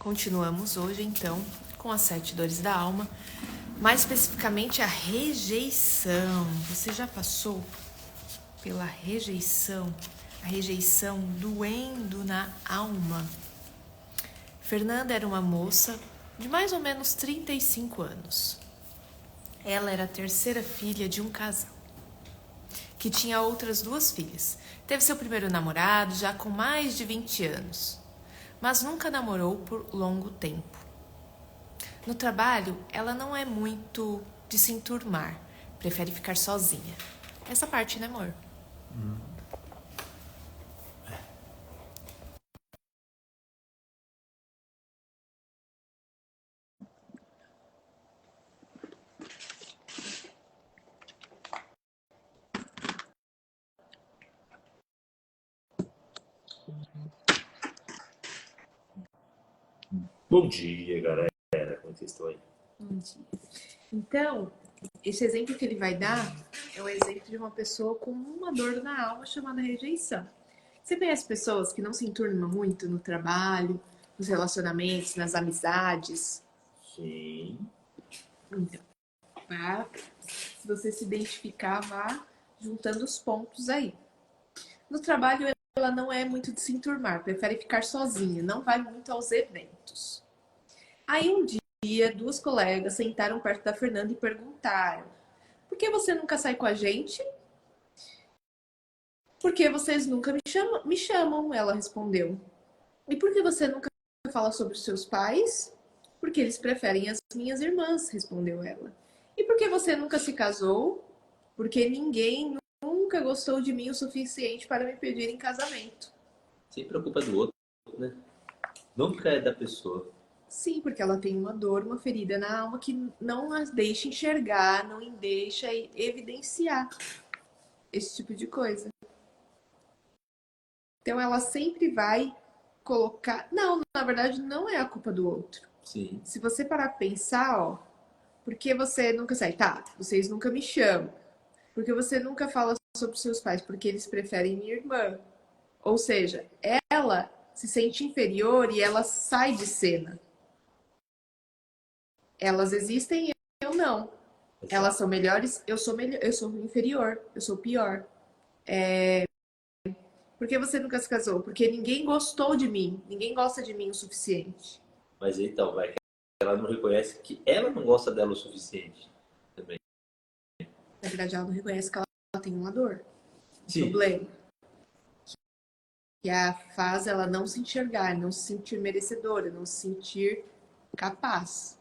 Continuamos hoje, então, com as 7 dores da alma, mais especificamente a rejeição. Você já passou pela rejeição? A rejeição doendo na alma. Fernanda era uma moça de mais ou menos 35 anos. Ela era a terceira filha de um casal, que tinha outras 2 filhas. Teve seu primeiro namorado já com mais de 20 anos, mas nunca namorou por longo tempo. No trabalho, ela não é muito de se enturmar, prefere ficar sozinha. Essa parte, né, amor? Bom dia, galera. Como vocês estão aí? Bom dia. Então, esse exemplo que ele vai dar é o exemplo de uma pessoa com uma dor na alma chamada rejeição. Você conhece pessoas que não se enturmam muito no trabalho, nos relacionamentos, nas amizades? Sim. Então, se você se identificar, vá juntando os pontos aí. No trabalho, ela não é muito de se enturmar, prefere ficar sozinha, não vai muito aos eventos. Aí um dia, 2 colegas sentaram perto da Fernanda e perguntaram: por que você nunca sai com a gente? Porque vocês nunca me chamam, ela respondeu. E por que você nunca fala sobre os seus pais? Porque eles preferem as minhas irmãs, respondeu ela. E por que você nunca se casou? Porque ninguém nunca gostou de mim o suficiente para me pedir em casamento. Sempre a culpa é do outro, né? Nunca é da pessoa. Sim, porque ela tem uma dor, uma ferida na alma que não a deixa enxergar, não deixa evidenciar esse tipo de coisa. Então ela sempre vai colocar. Não, na verdade, não é a culpa do outro. Sim. Se você parar pra pensar, ó, por que você nunca sai? Tá, vocês nunca me chamam. Porque você nunca fala sobre seus pais, porque eles preferem minha irmã. Ou seja, ela se sente inferior e ela sai de cena. Elas existem, eu não. Exato. Elas são melhores, eu sou inferior, eu sou pior. Por que você nunca se casou? Porque ninguém gostou de mim, ninguém gosta de mim o suficiente. Mas então, vai que ela não reconhece que ela não gosta dela o suficiente também. Na verdade, ela não reconhece que ela tem uma dor, um Sim. problema. Que a faz ela não se enxergar, não se sentir merecedora, não se sentir capaz.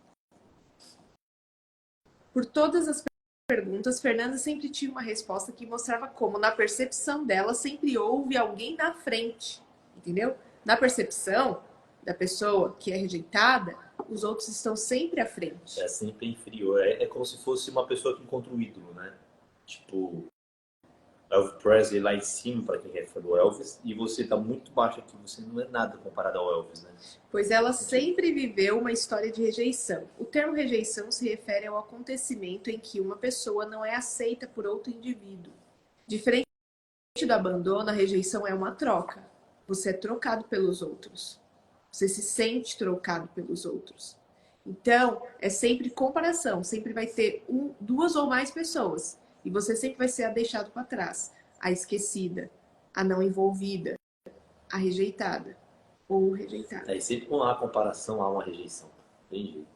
Por todas as perguntas, Fernanda sempre tinha uma resposta que mostrava como, na percepção dela, sempre houve alguém na frente, entendeu? Na percepção da pessoa que é rejeitada, os outros estão sempre à frente. É sempre inferior. É como se fosse uma pessoa que encontra um ídolo, né? Tipo, Elvis Presley lá em cima, para quem é fã do Elvis, e você tá muito baixo aqui, você não é nada comparado ao Elvis, né? Pois ela sempre viveu uma história de rejeição. O termo rejeição se refere ao acontecimento em que uma pessoa não é aceita por outro indivíduo. Diferente do abandono, a rejeição é uma troca. Você é trocado pelos outros. Você se sente trocado pelos outros. Então, é sempre comparação. Sempre vai ter 2 ou mais pessoas. E você sempre vai ser a deixado para trás. A esquecida, a não envolvida, a rejeitada ou rejeitada. Aí sempre com a comparação há uma rejeição. Tem jeito.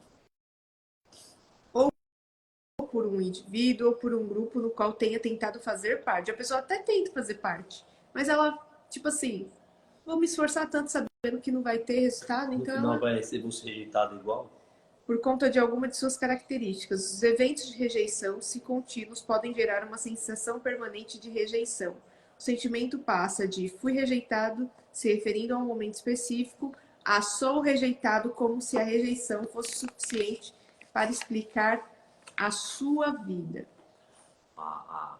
Ou por um indivíduo ou por um grupo no qual tenha tentado fazer parte. A pessoa até tenta fazer parte, mas ela, tipo assim, vou me esforçar tanto sabendo que não vai ter resultado, então No final ela, vai ser você rejeitado igual. por conta de alguma de suas características, os eventos de rejeição, se contínuos, podem gerar uma sensação permanente de rejeição. O sentimento passa de fui rejeitado, se referindo a um momento específico, a sou rejeitado, como se a rejeição fosse suficiente para explicar a sua vida. A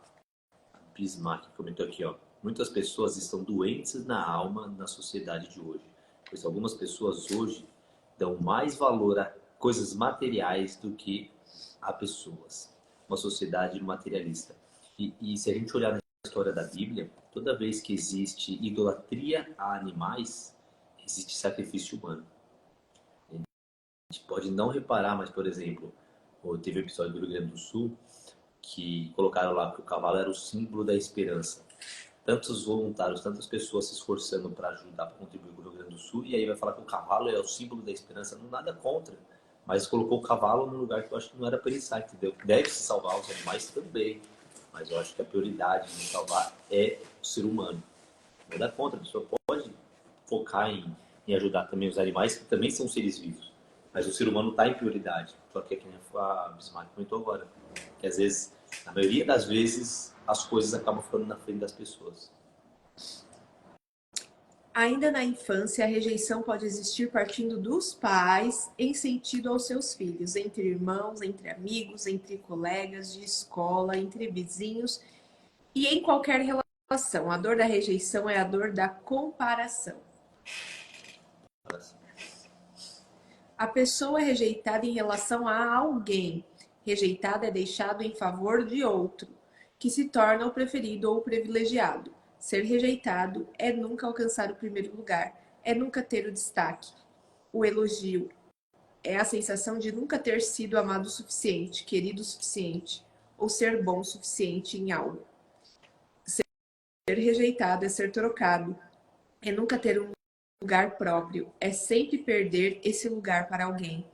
Bismarck comentou aqui, ó. Muitas pessoas estão doentes na alma na sociedade de hoje, pois algumas pessoas hoje dão mais valor a coisas materiais do que a pessoas. Uma sociedade materialista. E se a gente olhar na história da Bíblia, toda vez que existe idolatria a animais, existe sacrifício humano. pode não reparar, mas, por exemplo, teve um episódio do Rio Grande do Sul que colocaram lá que o cavalo era o símbolo da esperança. Tantos voluntários, tantas pessoas se esforçando para ajudar, para contribuir com o Rio Grande do Sul, e aí vai falar que o cavalo é o símbolo da esperança, não nada contra, mas colocou o cavalo num lugar que eu acho que não era para ele estar, entendeu? Deve-se salvar os animais também, mas eu acho que a prioridade de salvar é o ser humano. Nada contra, a pessoa pode focar em ajudar também os animais, que também são seres vivos, mas o ser humano está em prioridade. Só que é que a Bismarck comentou agora, que às vezes, na maioria das vezes, as coisas acabam ficando na frente das pessoas. Ainda na infância, a rejeição pode existir partindo dos pais em sentido aos seus filhos, entre irmãos, entre amigos, entre colegas de escola, entre vizinhos e em qualquer relação. A dor da rejeição é a dor da comparação. A pessoa é rejeitada em relação a alguém. Rejeitado é deixado em favor de outro, que se torna o preferido ou o privilegiado. Ser rejeitado é nunca alcançar o primeiro lugar, é nunca ter o destaque. O elogio é a sensação de nunca ter sido amado o suficiente, querido o suficiente, ou ser bom o suficiente em algo. Ser rejeitado é ser trocado, é nunca ter um lugar próprio, é sempre perder esse lugar para alguém.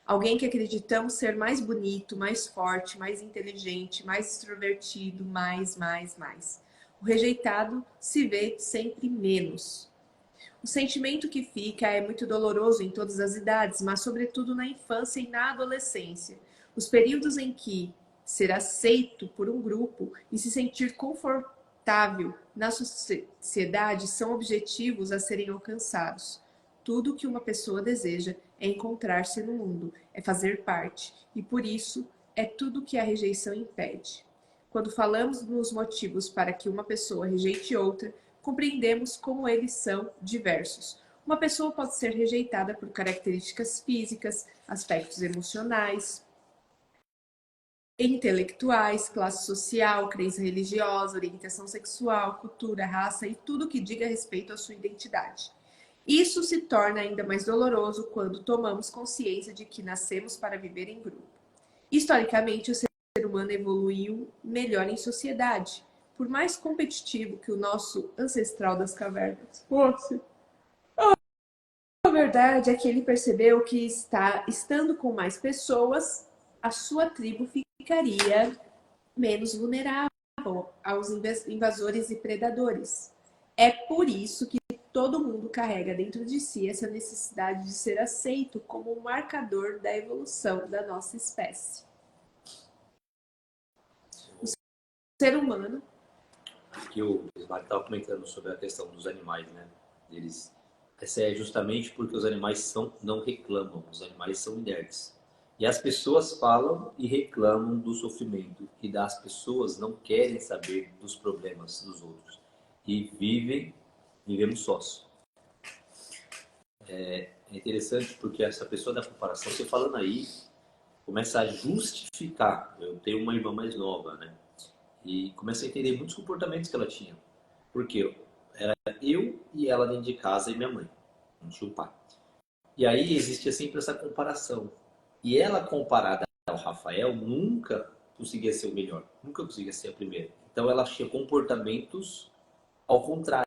Alguém que acreditamos ser mais bonito, mais forte, mais inteligente, mais extrovertido, mais. O rejeitado se vê sempre menos. O sentimento que fica é muito doloroso em todas as idades, mas sobretudo na infância e na adolescência. Os períodos em que ser aceito por um grupo e se sentir confortável na sociedade são objetivos a serem alcançados. Tudo o que uma pessoa deseja é encontrar-se no mundo, é fazer parte, e por isso é tudo o que a rejeição impede. Quando falamos nos motivos para que uma pessoa rejeite outra, compreendemos como eles são diversos. Uma pessoa pode ser rejeitada por características físicas, aspectos emocionais, intelectuais, classe social, crença religiosa, orientação sexual, cultura, raça e tudo que diga respeito à sua identidade. Isso se torna ainda mais doloroso quando tomamos consciência de que nascemos para viver em grupo. Historicamente, o ser humano evoluiu melhor em sociedade, por mais competitivo que o nosso ancestral das cavernas fosse. A verdade é que ele percebeu que estando com mais pessoas, a sua tribo ficaria menos vulnerável aos invasores e predadores. É por isso que todo mundo carrega dentro de si essa necessidade de ser aceito como um marcador da evolução da nossa espécie. O ser humano... Aqui o Bismarck estava comentando sobre a questão dos animais, né? Essa é justamente porque os animais não reclamam, os animais são inertes. E as pessoas falam e reclamam do sofrimento, e das pessoas não querem saber dos problemas dos outros. E vivemos sós. É interessante porque essa pessoa da comparação, você falando aí, começa a justificar. Eu tenho uma irmã mais nova, né? E começa a entender muitos comportamentos que ela tinha. Porque era eu e ela dentro de casa e minha mãe. Não tinha um pai. E aí existia sempre essa comparação. E ela, comparada ao Rafael, nunca conseguia ser o melhor. Nunca conseguia ser a primeira. Então ela tinha comportamentos ao contrário.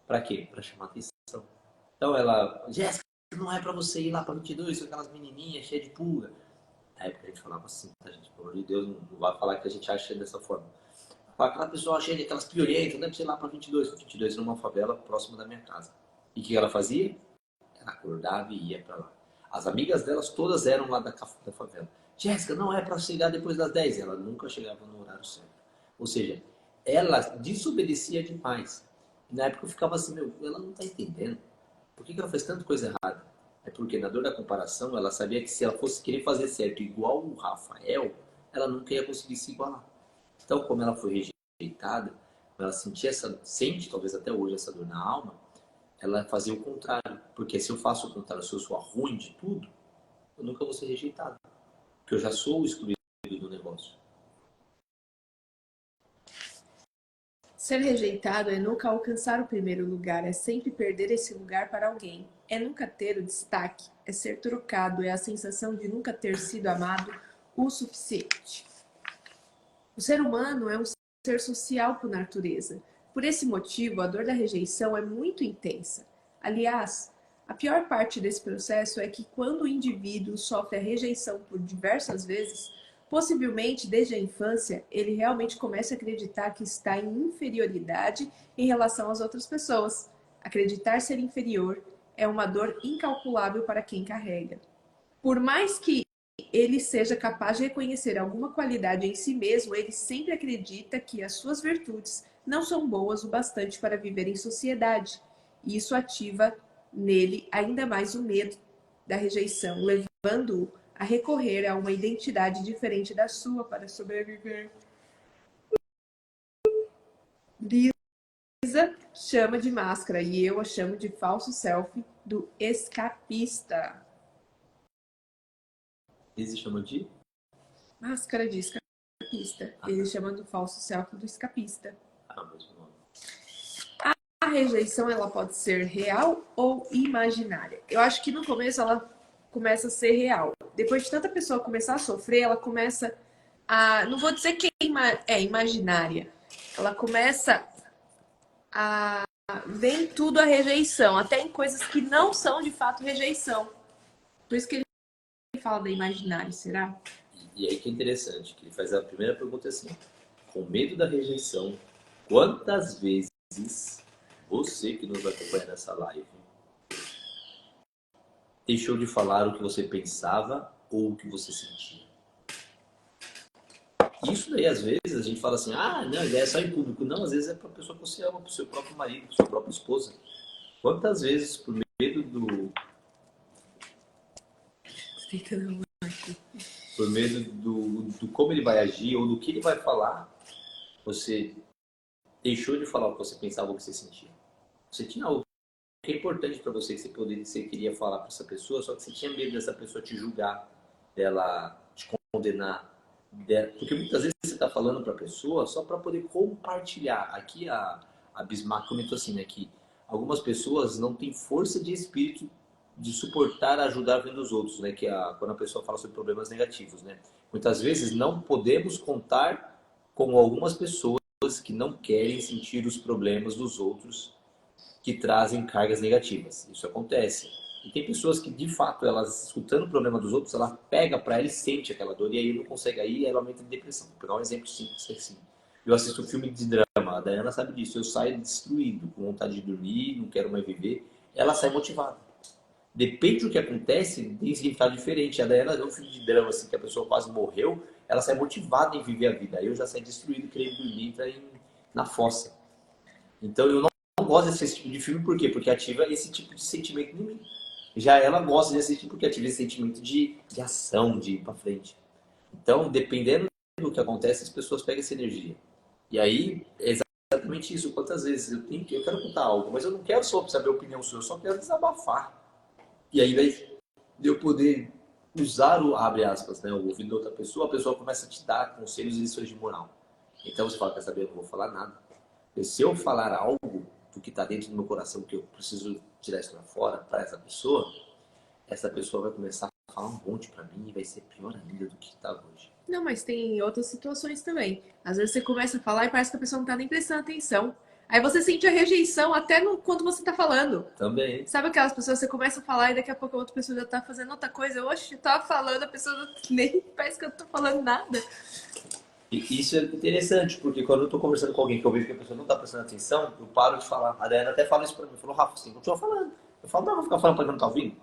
Para quê? Para chamar atenção. Então ela, Jéssica, não é para você ir lá para 22 com aquelas menininhas cheias de pulga. Na época a gente falava assim, tá, gente? Pelo amor de Deus, não vai falar que a gente acha dessa forma. Aquela pessoa cheia de aquelas piorentas, não deve ser lá para 22. 22 numa favela próxima da minha casa. E o que ela fazia? Ela acordava e ia para lá. As amigas delas todas eram lá da favela. Jéssica, não é para chegar depois das 10. Ela nunca chegava no horário certo. Ou seja, ela desobedecia demais. E na época eu ficava assim, meu, ela não está entendendo. Por que ela fez tanta coisa errada? É porque na dor da comparação, ela sabia que se ela fosse querer fazer certo igual o Rafael, ela nunca ia conseguir se igualar. Então, como ela foi rejeitada, ela sente talvez até hoje essa dor na alma, ela fazia o contrário. Porque se eu faço o contrário, se eu sou ruim de tudo, eu nunca vou ser rejeitado. Porque eu já sou o excluído do negócio. Ser rejeitado é nunca alcançar o primeiro lugar, é sempre perder esse lugar para alguém. é nunca ter o destaque, é ser trocado, é a sensação de nunca ter sido amado o suficiente. O ser humano é um ser social por natureza. Por esse motivo, a dor da rejeição é muito intensa. Aliás, a pior parte desse processo é que quando o indivíduo sofre a rejeição por diversas vezes, possivelmente desde a infância, ele realmente começa a acreditar que está em inferioridade em relação às outras pessoas. Acreditar ser inferior é uma dor incalculável para quem carrega. Por mais que ele seja capaz de reconhecer alguma qualidade em si mesmo, ele sempre acredita que as suas virtudes não são boas o bastante para viver em sociedade. E isso ativa nele ainda mais o medo da rejeição, levando-o a recorrer a uma identidade diferente da sua para sobreviver. Lisa chama de máscara e eu a chamo de falso selfie do escapista. Eles chamam de? Máscara de escapista. Ele chama do falso selfie do escapista. Mesmo nome. A rejeição, ela pode ser real ou imaginária. Eu acho que no começo ela começa a ser real. Depois de tanta pessoa começar a sofrer, ela começa a... Não vou dizer que é imaginária. Ela começa a ver em tudo a rejeição. Até em coisas que não são de fato rejeição. Por isso que ele fala da imaginária, será? E aí que é interessante, que ele faz a primeira pergunta assim, com medo da rejeição, quantas vezes você que nos acompanha nessa live deixou de falar o que você pensava ou o que você sentia? Isso daí, às vezes, a gente fala assim, não, a ideia é só em público. Não, às vezes é para a pessoa que você ama, para o seu próprio marido, para sua própria esposa. Quantas vezes, por medo do como ele vai agir ou do que ele vai falar, você deixou de falar o que você pensava ou o que você sentia? Você tinha algo que é importante para você, que você queria falar para essa pessoa, só que você tinha medo dessa pessoa te julgar, dela te condenar. Porque muitas vezes você está falando para a pessoa só para poder compartilhar. Aqui a Bismarck comentou assim, né, que algumas pessoas não têm força de espírito de suportar, ajudar vendo os outros, né, que quando a pessoa fala sobre problemas negativos, né. Muitas vezes não podemos contar com algumas pessoas que não querem sentir os problemas dos outros que trazem cargas negativas. Isso acontece. E tem pessoas que, de fato, elas escutando o problema dos outros, ela pega para ela e sente aquela dor, e aí não consegue, aí ela aumenta em depressão. Vou pegar um exemplo simples assim. Eu assisto um filme de drama, a Dayana sabe disso, eu saio destruído, com vontade de dormir, não quero mais viver. Ela sai motivada. Depende do que acontece, tem significado diferente. A Dayana é um filme de drama, assim, que a pessoa quase morreu, ela sai motivada em viver a vida. Aí eu já saio destruído, querendo dormir, na fossa. Então eu não gosto desse tipo de filme, por quê? Porque ativa esse tipo de sentimento em mim. Já ela gosta desse tipo porque ativa esse sentimento de ação, de ir pra frente. Então, dependendo do que acontece, as pessoas pegam essa energia. E aí, é exatamente isso. Quantas vezes eu quero contar algo, mas eu não quero só saber a opinião sua, eu só quero desabafar. E aí, de eu poder usar o, abre aspas, né, o ouvido da outra pessoa, a pessoa começa a te dar conselhos e lições de moral. Então você fala, quer saber, eu não vou falar nada. Porque se eu falar algo do que está dentro do meu coração, que eu preciso tirar isso para fora, para essa pessoa vai começar a falar um monte para mim e vai ser pior ainda do que está hoje. Não, mas tem outras situações também. Às vezes você começa a falar e parece que a pessoa não tá nem prestando atenção. Aí você sente a rejeição até quando você tá falando. Também. Sabe aquelas pessoas que você começa a falar e daqui a pouco a outra pessoa já tá fazendo outra coisa? Oxe, eu tava falando, a pessoa nem parece que eu não tô falando nada. E isso é interessante, porque quando eu tô conversando com alguém que eu vejo que a pessoa não tá prestando atenção, eu paro de falar. A Dayana até fala isso pra mim. Falou, Rafa, você continua falando. Eu falo, não, vou ficar falando pra quem não tá ouvindo.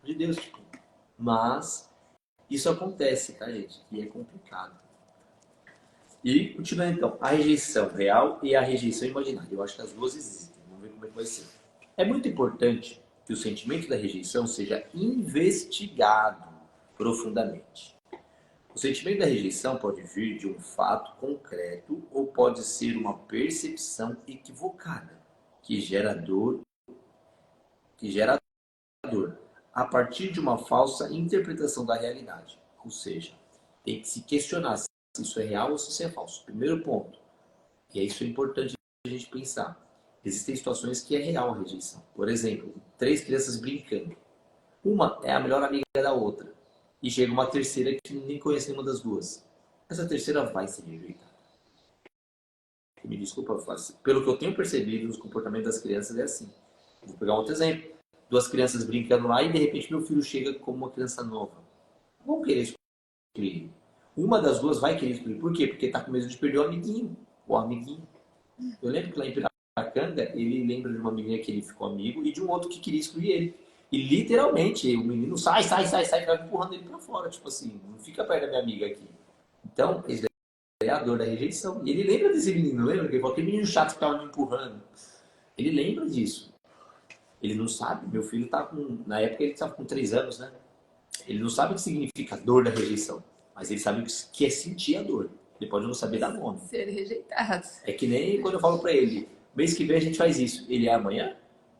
De Deus, tipo. Mas isso acontece, tá, gente? E é complicado. E, continuando então, a rejeição real e a rejeição imaginária. Eu acho que as duas existem. Vamos ver como é que vai ser. É muito importante que o sentimento da rejeição seja investigado profundamente. O sentimento da rejeição pode vir de um fato concreto ou pode ser uma percepção equivocada que gera dor a partir de uma falsa interpretação da realidade. Ou seja, tem que se questionar se isso é real ou se isso é falso. Primeiro ponto, e é isso importante a gente pensar. Existem situações que é real a rejeição. Por exemplo, 3 crianças brincando. Uma é a melhor amiga da outra. E chega uma terceira que nem conhece nenhuma das duas. Essa terceira vai ser rejeitada. Me desculpa, pelo que eu tenho percebido nos comportamentos das crianças é assim. Vou pegar um outro exemplo. 2 crianças brincando lá e de repente meu filho chega como uma criança nova. Vão querer excluir. Uma das duas vai querer excluir. Por quê? Porque está com medo de perder o amiguinho. O amiguinho. Eu lembro que lá em Piracanga, ele lembra de uma menina que ele ficou amigo e de um outro que queria excluir ele. E literalmente, o menino sai, ficava empurrando ele pra fora. Tipo assim, não fica perto da minha amiga aqui. Então, esse é a dor da rejeição. E ele lembra desse menino, lembra? Que ele falou, aquele menino chato que ficava me empurrando. Ele lembra disso. Ele não sabe. Meu filho tá com... Na época ele estava com 3 anos, né? Ele não sabe o que significa dor da rejeição. Mas ele sabe o que é sentir a dor. Ele pode não saber dar nome. Ser rejeitado. É que nem quando eu falo pra ele, mês que vem a gente faz isso. Ele é amanhã?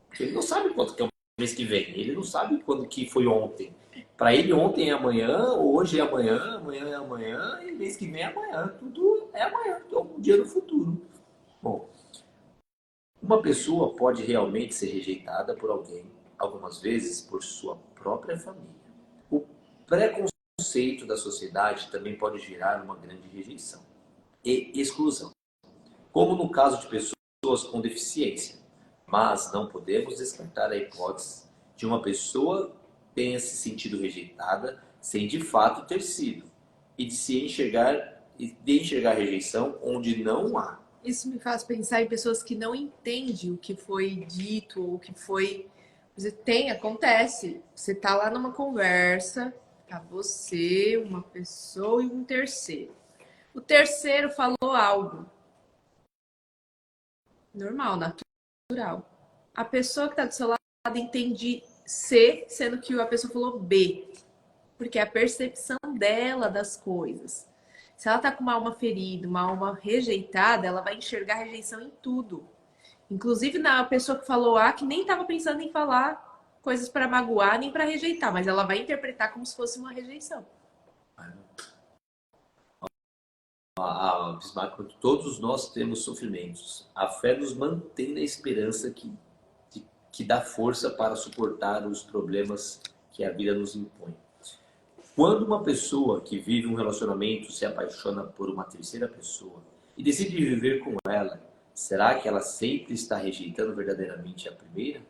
Porque ele não sabe quanto que é o mês que vem. Ele não sabe quando que foi ontem. Para ele ontem é amanhã, hoje é amanhã, amanhã é amanhã e mês que vem é amanhã. Tudo é amanhã, então um dia no futuro. Bom, uma pessoa pode realmente ser rejeitada por alguém, algumas vezes por sua própria família. O preconceito da sociedade também pode gerar uma grande rejeição e exclusão, como no caso de pessoas com deficiência. Mas não podemos descartar a hipótese de uma pessoa tenha se sentido rejeitada sem de fato ter sido, e de enxergar a rejeição onde não há. Isso me faz pensar em pessoas que não entendem o que foi dito ou o que foi. Acontece. Você tá lá numa conversa, tá você, uma pessoa e um terceiro. O terceiro falou algo normal, natural. A pessoa que tá do seu lado entende C, sendo que a pessoa falou B. Porque é a percepção dela das coisas. Se ela tá com uma alma ferida, uma alma rejeitada, ela vai enxergar rejeição em tudo. Inclusive na pessoa que falou A, que nem estava pensando em falar coisas para magoar nem para rejeitar, mas ela vai interpretar como se fosse uma rejeição. A Bismarck, todos nós temos sofrimentos. A fé nos mantém na esperança que dá força para suportar os problemas que a vida nos impõe. Quando uma pessoa que vive um relacionamento se apaixona por uma terceira pessoa e decide viver com ela, será que ela sempre está rejeitando verdadeiramente a primeira?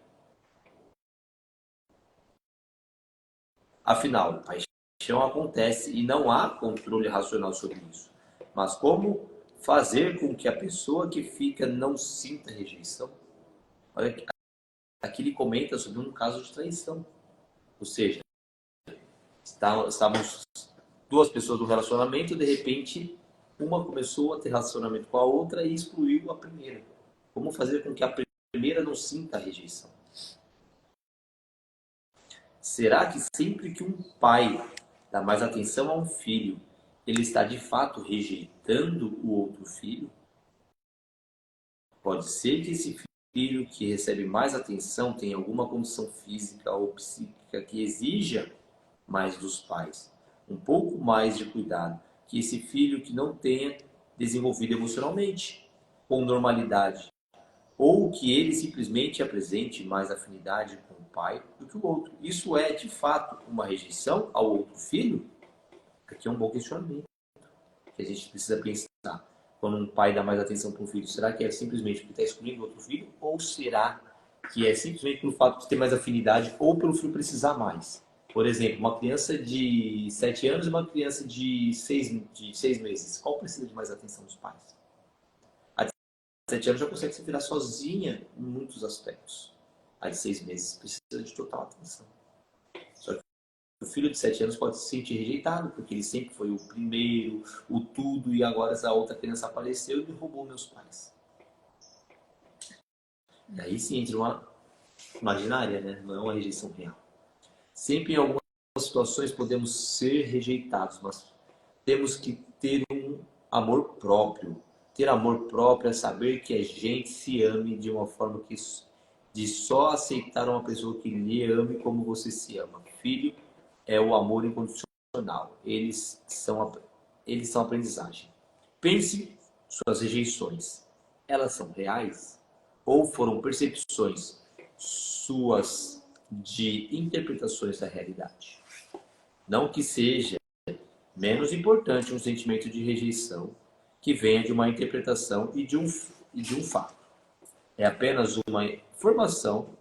Afinal, paixão acontece e não há controle racional sobre isso. Mas como fazer com que a pessoa que fica não sinta rejeição? Olha, aqui ele comenta sobre um caso de traição. Ou seja, estávamos 2 pessoas no relacionamento, de repente uma começou a ter relacionamento com a outra e excluiu a primeira. Como fazer com que a primeira não sinta a rejeição? Será que sempre que um pai dá mais atenção a um filho, ele está de fato rejeitando o outro filho? Pode ser que esse filho que recebe mais atenção tenha alguma condição física ou psíquica que exija mais dos pais, um pouco mais de cuidado, que esse filho que não tenha desenvolvido emocionalmente, com normalidade, ou que ele simplesmente apresente mais afinidade com o pai do que o outro. Isso é, de fato, uma rejeição ao outro filho? Aqui é um bom questionamento que a gente precisa pensar. Quando um pai dá mais atenção para um filho, será que é simplesmente porque está excluindo outro filho? Ou será que é simplesmente pelo fato de ter mais afinidade ou pelo filho precisar mais? Por exemplo, uma criança de 7 anos e uma criança de 6 meses. Qual precisa de mais atenção dos pais? A de 7 anos já consegue se virar sozinha em muitos aspectos. A de 6 meses precisa de total atenção. Só que o filho de 7 anos pode se sentir rejeitado, porque ele sempre foi o primeiro, o tudo, e agora essa outra criança apareceu e me roubou meus pais. E aí sim entra uma imaginária, né? Não é uma rejeição real. Sempre em algumas situações podemos ser rejeitados, mas temos que ter um amor próprio. Ter amor próprio é saber que a gente se ame de uma forma que de só aceitar uma pessoa que lhe ame como você se ama. Filho é o amor incondicional. Eles são aprendizagem. Pense suas rejeições. Elas são reais? ou foram percepções suas de interpretações da realidade. Não que seja menos importante um sentimento de rejeição que venha de uma interpretação e de um fato. É apenas uma informação,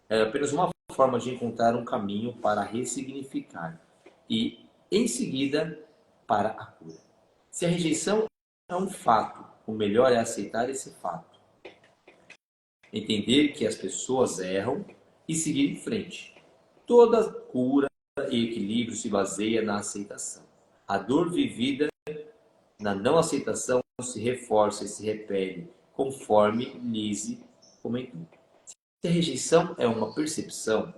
é apenas uma forma de encontrar um caminho para ressignificar e, em seguida, para a cura. Se a rejeição é um fato, o melhor é aceitar esse fato. Entender que as pessoas erram e seguir em frente. Toda cura e equilíbrio se baseia na aceitação. A dor vivida na não aceitação se reforça e se repele, conforme Lise comentou. Se a rejeição é uma percepção,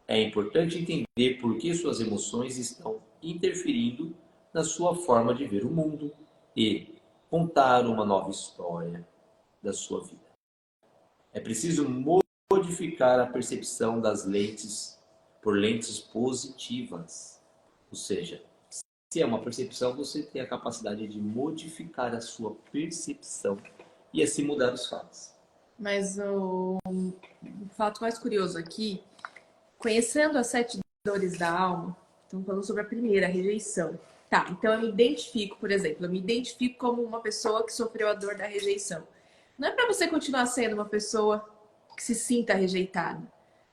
é importante entender por que suas emoções estão interferindo na sua forma de ver o mundo e contar uma nova história da sua vida. É preciso modificar a percepção das lentes por lentes positivas. Ou seja, se é uma percepção, você tem a capacidade de modificar a sua percepção e assim mudar os fatos. Mas o fato mais curioso aqui, conhecendo as 7 dores da alma, estamos falando sobre a primeira, a rejeição. Tá, então eu me identifico, por exemplo, eu me identifico como uma pessoa que sofreu a dor da rejeição. Não é para você continuar sendo uma pessoa que se sinta rejeitada.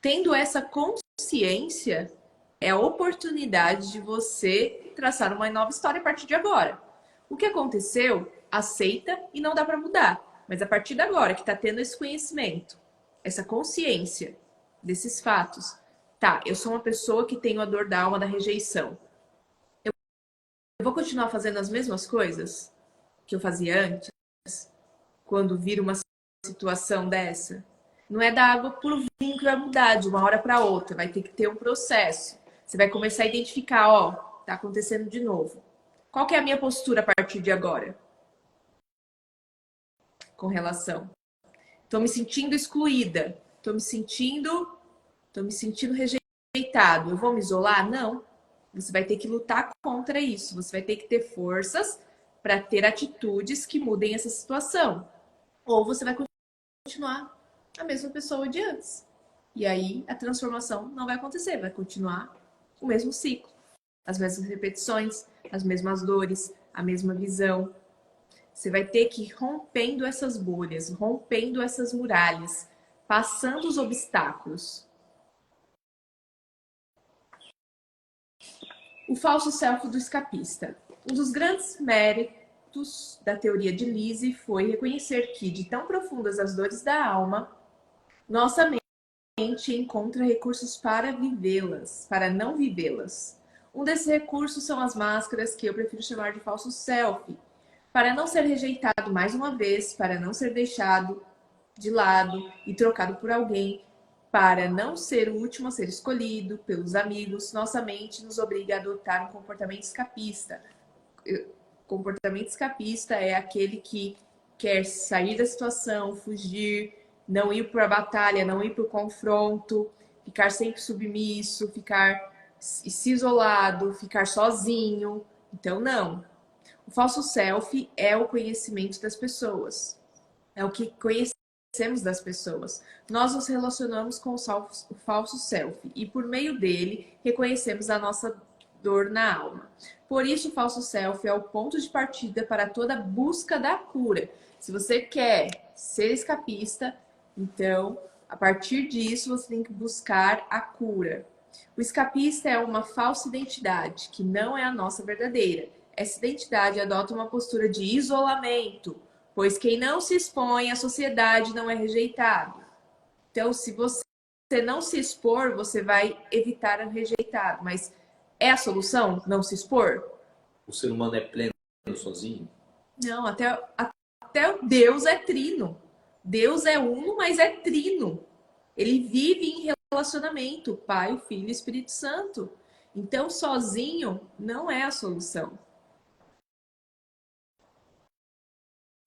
Tendo essa consciência, é a oportunidade de você traçar uma nova história a partir de agora. O que aconteceu, aceita e não dá para mudar. Mas a partir de agora, que está tendo esse conhecimento, essa consciência desses fatos, tá, eu sou uma pessoa que tenho a dor da alma da rejeição. Eu vou continuar fazendo as mesmas coisas que eu fazia antes, quando vir uma situação dessa? Não é da água pro vinho que vai mudar de uma hora para outra, vai ter que ter um processo. Você vai começar a identificar, ó, tá acontecendo de novo. Qual que é a minha postura a partir de agora? Com relação. Tô me sentindo excluída, tô me sentindo rejeitado. Eu vou me isolar? Não. Você vai ter que lutar contra isso. Você vai ter que ter forças para ter atitudes que mudem essa situação. Ou você vai continuar a mesma pessoa de antes. E aí a transformação não vai acontecer, vai continuar o mesmo ciclo. As mesmas repetições, as mesmas dores, a mesma visão. Você vai ter que ir rompendo essas bolhas, rompendo essas muralhas, passando os obstáculos. O falso self do escapista. Um dos grandes méritos da teoria de Lise foi reconhecer que, de tão profundas as dores da alma, nossa mente encontra recursos para vivê-las, para não vivê-las. Um desses recursos são as máscaras, que eu prefiro chamar de falso self, para não ser rejeitado mais uma vez, para não ser deixado de lado e trocado por alguém, para não ser o último a ser escolhido pelos amigos, nossa mente nos obriga a adotar um comportamento escapista. Comportamento escapista é aquele que quer sair da situação, fugir, não ir para a batalha, não ir para o confronto, ficar sempre submisso, ficar se isolado, ficar sozinho. Então, não. O falso self é o conhecimento das pessoas. É o que conhecemos das pessoas. Nós nos relacionamos com o falso self e, por meio dele, reconhecemos a nossa dor na alma. Por isso, o falso self é o ponto de partida para toda busca da cura. Se você quer ser escapista, então, a partir disso, você tem que buscar a cura. O escapista é uma falsa identidade, que não é a nossa verdadeira. Essa identidade adota uma postura de isolamento, pois quem não se expõe à sociedade não é rejeitado. Então, se você não se expor, você vai evitar o rejeitado. Mas é a solução não se expor? O ser humano é pleno sozinho? Não, até Deus é trino. Deus é uno, mas é trino. Ele vive em relacionamento, Pai, Filho e Espírito Santo. Então, sozinho não é a solução.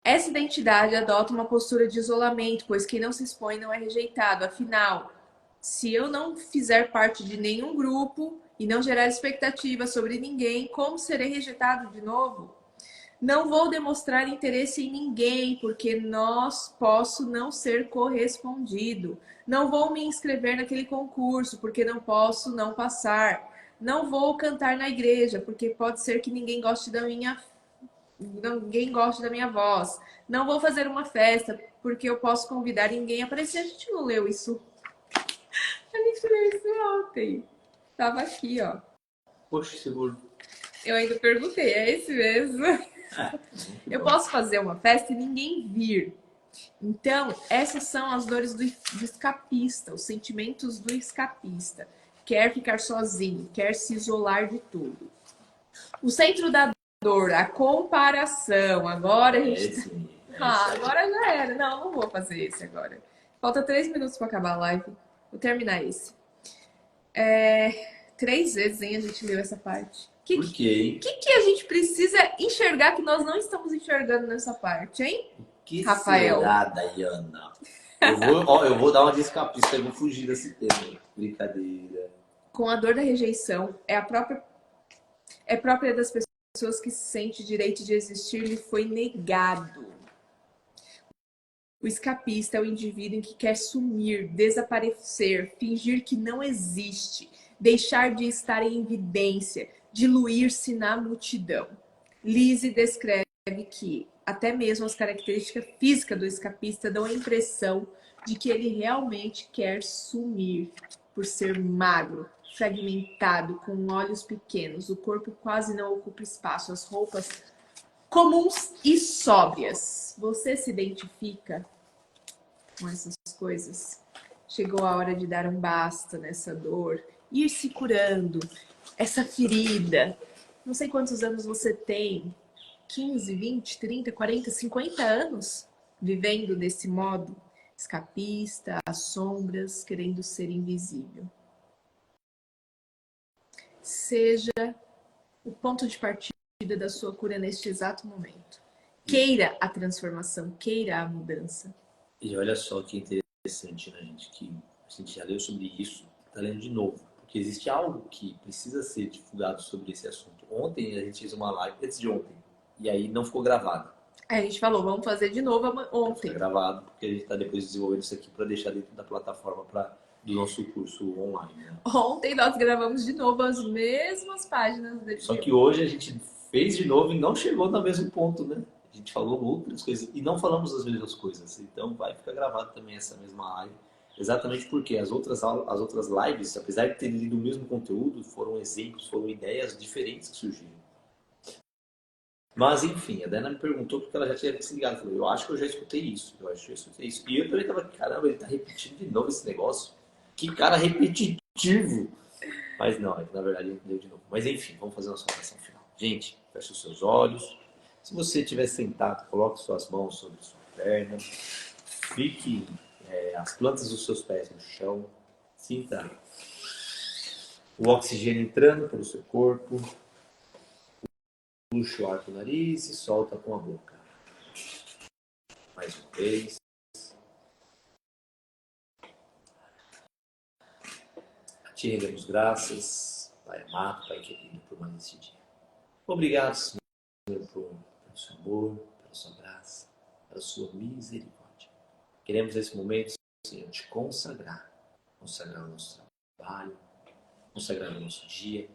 Essa identidade adota uma postura de isolamento, pois quem não se expõe não é rejeitado. Afinal, se eu não fizer parte de nenhum grupo e não gerar expectativa sobre ninguém, como serei rejeitado de novo? Não vou demonstrar interesse em ninguém, porque posso não ser correspondido. Não vou me inscrever naquele concurso, porque não posso não passar. Não vou cantar na igreja, porque pode ser que ninguém goste da minha voz. Não vou fazer uma festa, porque eu posso convidar ninguém a aparecer. A gente não leu isso. A gente leu isso ontem. Tava aqui, ó. Poxa, seguro. Eu ainda perguntei, é esse mesmo? Eu posso fazer uma festa e ninguém vir. Então, essas são as dores do escapista, os sentimentos do escapista. Quer ficar sozinho, quer se isolar de tudo. O centro da dor, a comparação. Agora a gente... agora já era. Não vou fazer esse agora. Falta 3 minutos para acabar a live. Vou terminar esse. 3 vezes, hein, a gente leu essa parte. Por quê? O que a gente precisa enxergar que nós não estamos enxergando nessa parte, hein? Que Rafael. será, Dayana? Eu vou dar uma de escapista, eu vou fugir desse tema. Brincadeira. Com a dor da rejeição, é própria das pessoas que se sente direito de existir lhe foi negado. O escapista é o indivíduo que quer sumir, desaparecer, fingir que não existe, deixar de estar em evidência, diluir-se na multidão. Lise descreve que até mesmo as características físicas do escapista dão a impressão de que ele realmente quer sumir, por ser magro, fragmentado, com olhos pequenos, o corpo quase não ocupa espaço, as roupas comuns e sóbrias. Você se identifica com essas coisas? Chegou a hora de dar um basta nessa dor, ir se curando essa ferida. Não sei quantos anos você tem, 15, 20, 30, 40, 50 anos vivendo desse modo, escapista, às sombras, querendo ser invisível. Seja o ponto de partida da sua cura neste exato momento. Queira a transformação, queira a mudança. E olha só que interessante, né, gente? Que a gente já leu sobre isso, tá lendo de novo. Porque existe algo que precisa ser divulgado sobre esse assunto. Ontem a gente fez uma live, antes de ontem, e aí não ficou gravada. A gente falou, vamos fazer de novo ontem. Fica gravado, porque a gente está depois desenvolvendo isso aqui para deixar dentro da plataforma do nosso curso online. Né? Ontem nós gravamos de novo as mesmas páginas dele. Só que hoje a gente fez de novo e não chegou no mesmo ponto, né? A gente falou outras coisas e não falamos as mesmas coisas. Então vai ficar gravado também essa mesma live. Exatamente porque as outras lives, apesar de terem lido o mesmo conteúdo, foram exemplos, foram ideias diferentes que surgiram. Mas, enfim, a Dana me perguntou porque ela já tinha se ligado. Falou, eu acho que eu já escutei isso. E eu também tava, caramba, ele tá repetindo de novo esse negócio. Que cara repetitivo. Mas não, é que na verdade ele deu de novo. Mas enfim, vamos fazer a nossa oração final. Gente, feche os seus olhos. Se você estiver sentado, coloque suas mãos sobre sua perna. Fique as plantas dos seus pés no chão. Sinta o oxigênio entrando pelo seu corpo. Puxa o ar com o nariz e solta com a boca. Mais uma vez. A ti rendemos graças, Pai amado, Pai querido, por mais esse dia. Obrigado, Senhor, pelo seu amor, pela sua graça, pela sua misericórdia. Queremos nesse momento, Senhor, te consagrar. Consagrar o nosso trabalho, consagrar o nosso dia,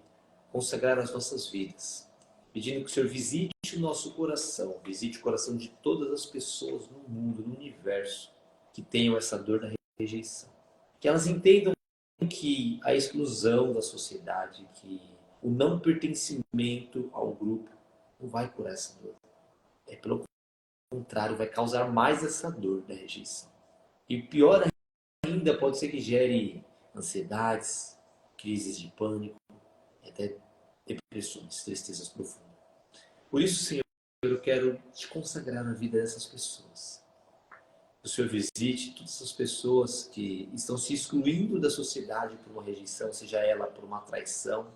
consagrar as nossas vidas. Pedindo que o Senhor visite o nosso coração, visite o coração de todas as pessoas no mundo, no universo, que tenham essa dor da rejeição. Que elas entendam que a exclusão da sociedade, que o não pertencimento ao grupo não vai curar essa dor. Pelo contrário, vai causar mais essa dor da rejeição. E pior ainda, pode ser que gere ansiedades, crises de pânico, e até depressões, tristezas profundas. Por isso, Senhor, eu quero te consagrar na vida dessas pessoas. Que o Senhor visite todas as pessoas que estão se excluindo da sociedade por uma rejeição, seja ela por uma traição,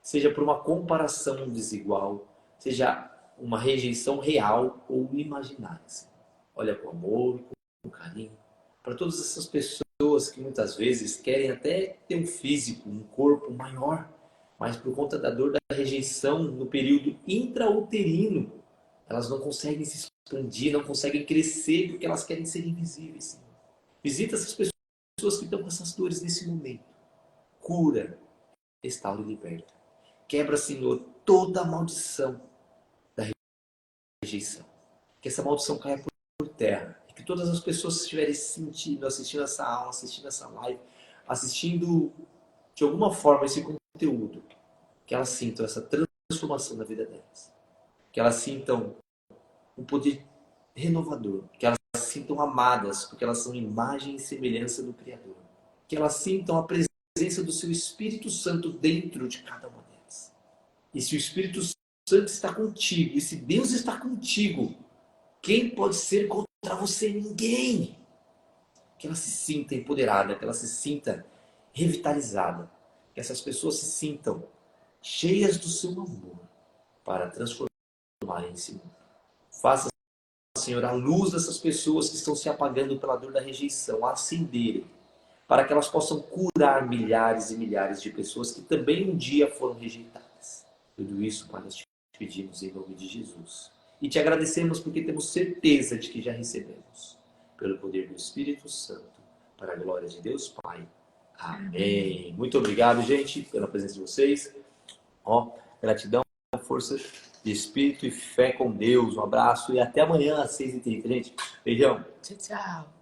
seja por uma comparação desigual, seja uma rejeição real ou imaginária. Senhor. Olha com amor, com carinho, para todas essas pessoas que muitas vezes querem até ter um físico, um corpo maior, mas por conta da dor da rejeição no período intrauterino, Elas não conseguem se expandir, não conseguem crescer porque elas querem ser invisíveis, Senhor. Visita essas pessoas que estão com essas dores nesse momento. Cura, restaura e liberta. Quebra, Senhor, toda a maldição da rejeição. Que essa maldição caia por terra. E que todas as pessoas que estiverem sentindo, assistindo essa aula, assistindo essa live, assistindo de alguma forma esse conteúdo, que elas sintam essa transformação na vida delas. Que elas sintam um poder renovador. Que elas se sintam amadas, porque elas são imagem e semelhança do Criador. Que elas sintam a presença do seu Espírito Santo dentro de cada uma delas. E se o Espírito Santo está contigo, e se Deus está contigo, quem pode ser contra você? Ninguém. Que ela se sinta empoderada, que ela se sinta revitalizada. Que essas pessoas se sintam cheias do seu amor para transformarem esse mundo. Faça, Senhor, a luz dessas pessoas que estão se apagando pela dor da rejeição, acenderem, para que elas possam curar milhares e milhares de pessoas que também um dia foram rejeitadas. Tudo isso, Pai, nós te pedimos em nome de Jesus. E te agradecemos porque temos certeza de que já recebemos, pelo poder do Espírito Santo, para a glória de Deus Pai. Amém. Muito obrigado, gente, pela presença de vocês. Gratidão, força de espírito e fé com Deus. Um abraço e até amanhã às 6h30, gente. Beijão. Tchau, tchau.